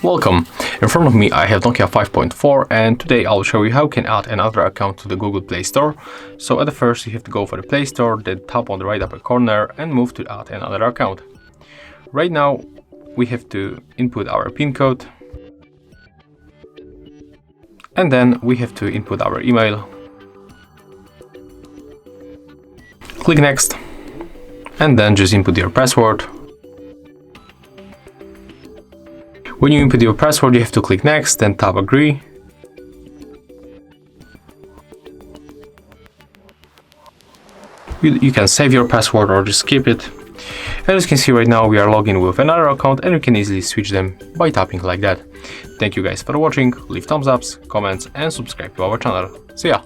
Welcome! In front of me I have Nokia 5.4 and today I'll show you how you can add another account to the Google Play Store. So at the first you have to go for the Play Store, then tap on the right upper corner and move to add another account. Right now we have to input our PIN code and then we have to input our email. Click Next and then just input your password. When you input your password, you have to click Next, then tap Agree. You can save your password or just skip it. And as you can see right now, we are logged in with another account and you can easily switch them by tapping like that. Thank you guys for watching, leave thumbs ups, comments and subscribe to our channel. See ya!